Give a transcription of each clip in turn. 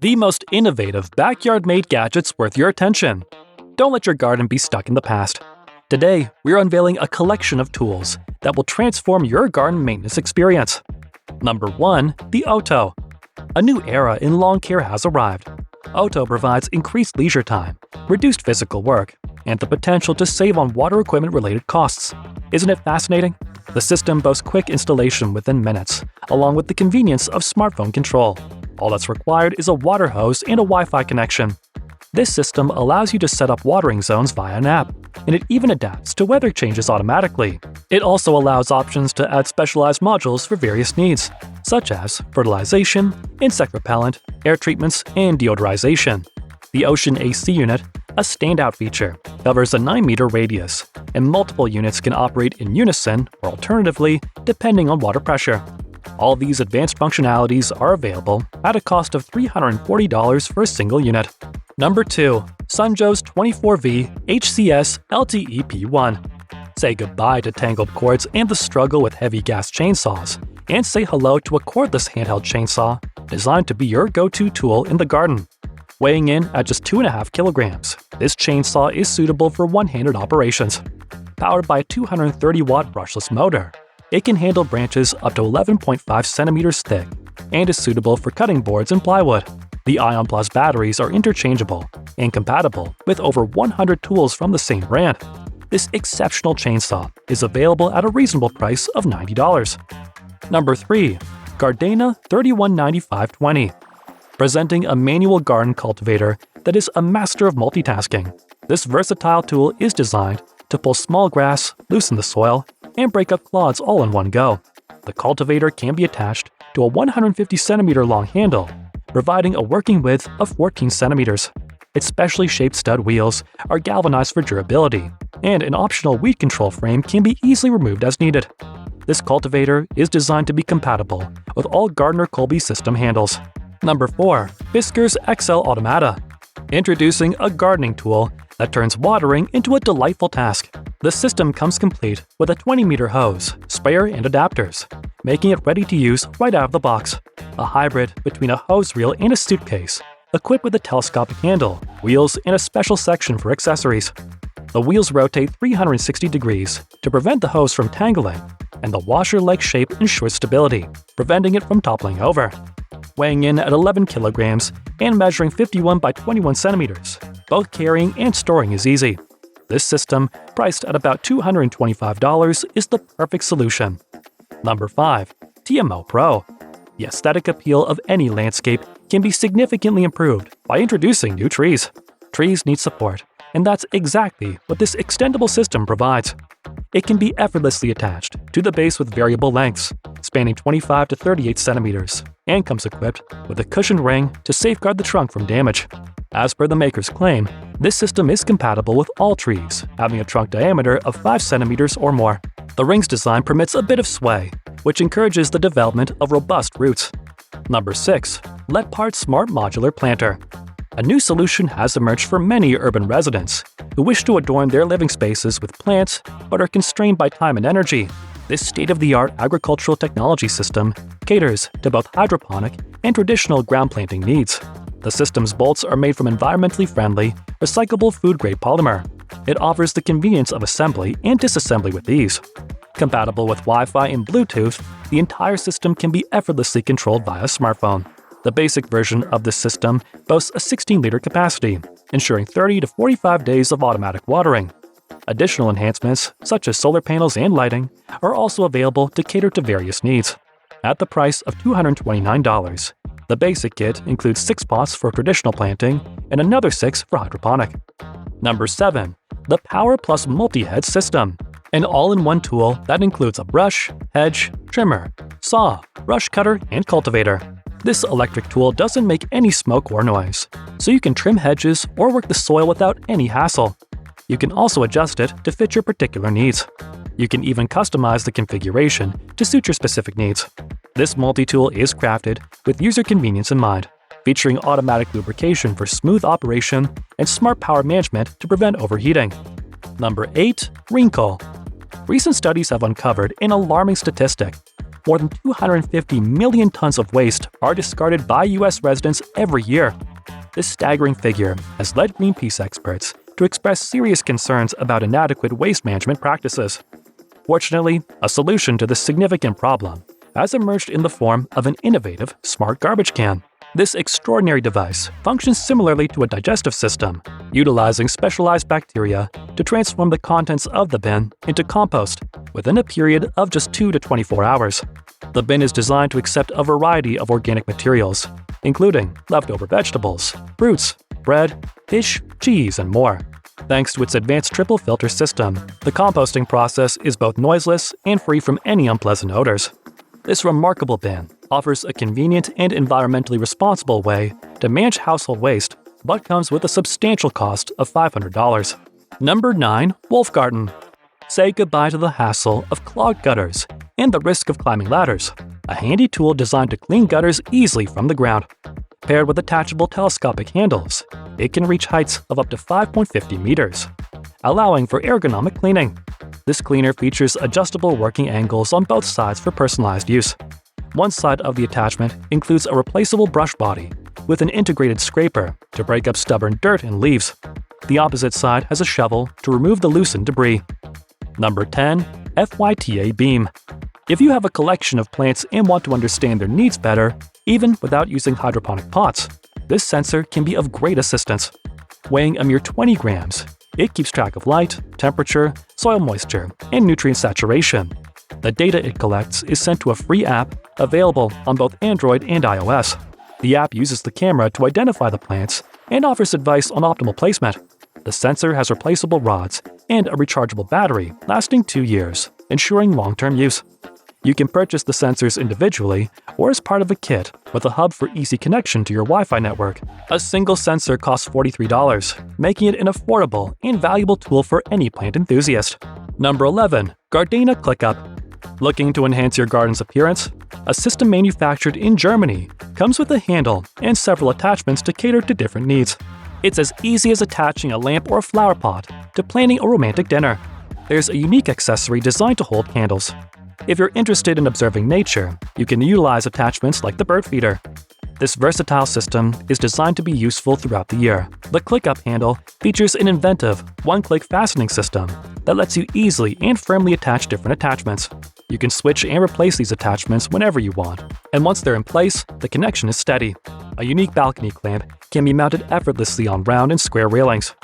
The most innovative backyard-made gadgets worth your attention. Don't let your garden be stuck in the past. Today, we're unveiling a collection of tools that will transform your garden maintenance experience. Number 1. The Otto. A new era in lawn care has arrived. Otto provides increased leisure time, reduced physical work, and the potential to save on water equipment-related costs. Isn't it fascinating? The system boasts quick installation within minutes, along with the convenience of smartphone control. All that's required is a water hose and a Wi-Fi connection. This system allows you to set up watering zones via an app, and it even adapts to weather changes automatically. It also allows options to add specialized modules for various needs, such as fertilization, insect repellent, air treatments, and deodorization. The Ocean AC unit, a standout feature, covers a 9-meter radius, and multiple units can operate in unison or alternatively, depending on water pressure. All these advanced functionalities are available at a cost of $340 for a single unit. Number 2. Sunjoe's 24V HCS LTE-P1. Say goodbye to tangled cords and the struggle with heavy gas chainsaws, and say hello to a cordless handheld chainsaw designed to be your go-to tool in the garden. Weighing in at just 2.5 kilograms, this chainsaw is suitable for one-handed operations. Powered by a 230-watt brushless motor, it can handle branches up to 11.5 centimeters thick and is suitable for cutting boards and plywood. The Ion Plus batteries are interchangeable and compatible with over 100 tools from the same brand. This exceptional chainsaw is available at a reasonable price of $90. Number 3. Gardena 319520. Presenting a manual garden cultivator that is a master of multitasking. This versatile tool is designed to pull small grass, loosen the soil, and break up clods all in one go. The cultivator can be attached to a 150 centimeter long handle, providing a working width of 14 centimeters. Its specially shaped stud wheels are galvanized for durability, and an optional weed control frame can be easily removed as needed. This cultivator is designed to be compatible with all Gardner Colby system handles. Number 4. Fiskars XL Automata. Introducing a gardening tool that turns watering into a delightful task. The system comes complete with a 20-meter hose, sprayer, and adapters, making it ready to use right out of the box. A hybrid between a hose reel and a suitcase, equipped with a telescopic handle, wheels, and a special section for accessories. The wheels rotate 360 degrees to prevent the hose from tangling, and the washer-like shape ensures stability, preventing it from toppling over. Weighing in at 11 kilograms and measuring 51 by 21 centimeters, both carrying and storing is easy. This system, priced at about $225, is the perfect solution. Number 5. TMO Pro. The aesthetic appeal of any landscape can be significantly improved by introducing new trees. Trees need support, and that's exactly what this extendable system provides. It can be effortlessly attached to the base with variable lengths, spanning 25 to 38 centimeters, and comes equipped with a cushioned ring to safeguard the trunk from damage. As per the maker's claim, this system is compatible with all trees having a trunk diameter of 5 centimeters or more. The ring's design permits a bit of sway, which encourages the development of robust roots. Number 6. LetPot Smart Modular Planter. A new solution has emerged for many urban residents who wish to adorn their living spaces with plants but are constrained by time and energy. This state-of-the-art agricultural technology system caters to both hydroponic and traditional ground planting needs. The system's bolts are made from environmentally friendly, recyclable food-grade polymer. It offers the convenience of assembly and disassembly with ease. Compatible with Wi-Fi and Bluetooth, the entire system can be effortlessly controlled via smartphone. The basic version of this system boasts a 16-liter capacity, ensuring 30 to 45 days of automatic watering. Additional enhancements, such as solar panels and lighting, are also available to cater to various needs. At the price of $229, the basic kit includes 6 pots for traditional planting and another 6 for hydroponic. Number 7. The Power Plus Multi-Head System. An all-in-one tool that includes a brush, hedge, trimmer, saw, brush cutter, and cultivator. This electric tool doesn't make any smoke or noise, so you can trim hedges or work the soil without any hassle. You can also adjust it to fit your particular needs. You can even customize the configuration to suit your specific needs. This multi-tool is crafted with user convenience in mind, featuring automatic lubrication for smooth operation and smart power management to prevent overheating. Number 8. Reencle. Recent studies have uncovered an alarming statistic. more than 250 million tons of waste are discarded by U.S. residents every year. This staggering figure has led Greenpeace experts to express serious concerns about inadequate waste management practices. Fortunately, a solution to this significant problem has emerged in the form of an innovative smart garbage can. This extraordinary device functions similarly to a digestive system, utilizing specialized bacteria to transform the contents of the bin into compost within a period of just 2 to 24 hours. The bin is designed to accept a variety of organic materials, including leftover vegetables, fruits, bread, fish, cheese, and more. Thanks to its advanced triple filter system, the composting process is both noiseless and free from any unpleasant odors. This remarkable bin offers a convenient and environmentally responsible way to manage household waste, but comes with a substantial cost of $500. Number 9. WOLF-Garten. Say goodbye to the hassle of clogged gutters and the risk of climbing ladders. A handy tool designed to clean gutters easily from the ground. Paired with attachable telescopic handles, it can reach heights of up to 5.50 meters, allowing for ergonomic cleaning. This cleaner features adjustable working angles on both sides for personalized use. One side of the attachment includes a replaceable brush body with an integrated scraper to break up stubborn dirt and leaves. The opposite side has a shovel to remove the loosened debris. Number 10. FYTA Beam. If you have a collection of plants and want to understand their needs better, even without using hydroponic pots, this sensor can be of great assistance. Weighing a mere 20 grams, it keeps track of light, temperature, soil moisture, and nutrient saturation. The data it collects is sent to a free app available on both Android and iOS. The app uses the camera to identify the plants and offers advice on optimal placement. The sensor has replaceable rods and a rechargeable battery lasting 2 years, ensuring long-term use. You can purchase the sensors individually or as part of a kit with a hub for easy connection to your Wi-Fi network. A single sensor costs $43, making it an affordable and valuable tool for any plant enthusiast. Number 11. Gardena ClickUp. Looking to enhance your garden's appearance? A system manufactured in Germany comes with a handle and several attachments to cater to different needs. It's as easy as attaching a lamp or a flower pot to planning a romantic dinner. There's a unique accessory designed to hold candles. If you're interested in observing nature, you can utilize attachments like the bird feeder. This versatile system is designed to be useful throughout the year. The ClickUp handle features an inventive one-click fastening system that lets you easily and firmly attach different attachments. You can switch and replace these attachments whenever you want, and once they're in place, the connection is steady. A unique balcony clamp can be mounted effortlessly on round and square railings.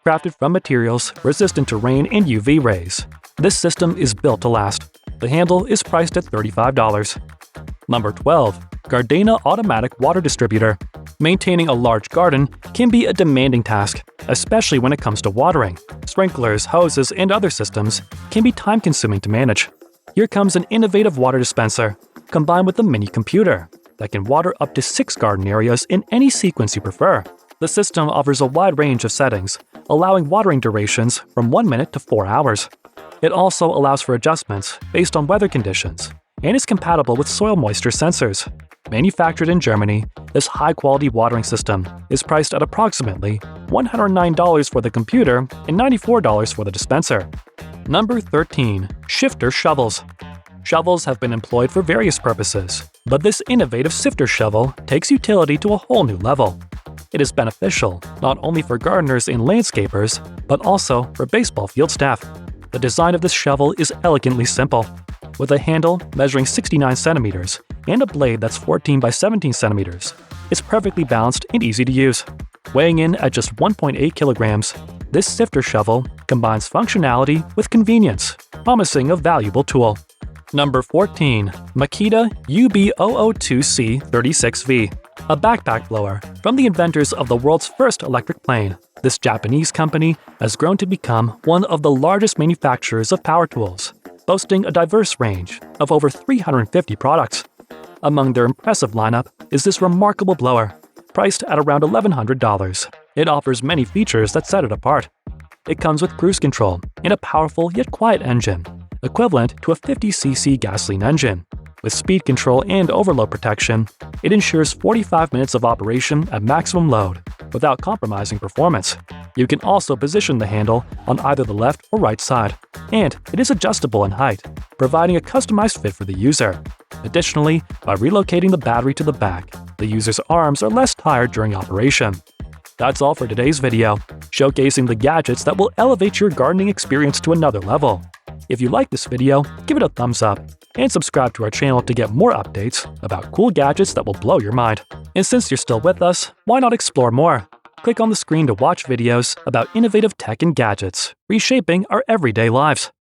Crafted from materials resistant to rain and UV rays, this system is built to last. The handle is priced at $35. Number 12. Gardena Automatic Water Distributor. Maintaining a large garden can be a demanding task, especially when it comes to watering. Sprinklers, hoses, and other systems can be time-consuming to manage. Here comes an innovative water dispenser, combined with a mini computer that can water up to 6 garden areas in any sequence you prefer. The system offers a wide range of settings, allowing watering durations from 1 minute to 4 hours. It also allows for adjustments based on weather conditions and is compatible with soil moisture sensors. Manufactured in Germany, this high-quality watering system is priced at approximately $109 for the computer and $94 for the dispenser. Number 13. Shifter Shovels. Shovels have been employed for various purposes, but this innovative sifter shovel takes utility to a whole new level. It is beneficial not only for gardeners and landscapers, but also for baseball field staff. The design of this shovel is elegantly simple, with a handle measuring 69 centimeters and a blade that's 14 by 17 centimeters. It's perfectly balanced and easy to use. Weighing in at just 1.8 kilograms, this sifter shovel combines functionality with convenience, promising a valuable tool. Number 14. Makita UB002C 36V. A backpack blower from the inventors of the world's first electric plane. This Japanese company has grown to become one of the largest manufacturers of power tools, boasting a diverse range of over 350 products. Among their impressive lineup is this remarkable blower, priced at around $1,100. It offers many features that set it apart. It comes with cruise control and a powerful yet quiet engine, equivalent to a 50cc gasoline engine. With speed control and overload protection, it ensures 45 minutes of operation at maximum load without compromising performance. You can also position the handle on either the left or right side, and it is adjustable in height, providing a customized fit for the user. Additionally, by relocating the battery to the back, the user's arms are less tired during operation. That's all for today's video, showcasing the gadgets that will elevate your gardening experience to another level. If you like this video, give it a thumbs up, and subscribe to our channel to get more updates about cool gadgets that will blow your mind. And since you're still with us, why not explore more? Click on the screen to watch videos about innovative tech and gadgets, reshaping our everyday lives.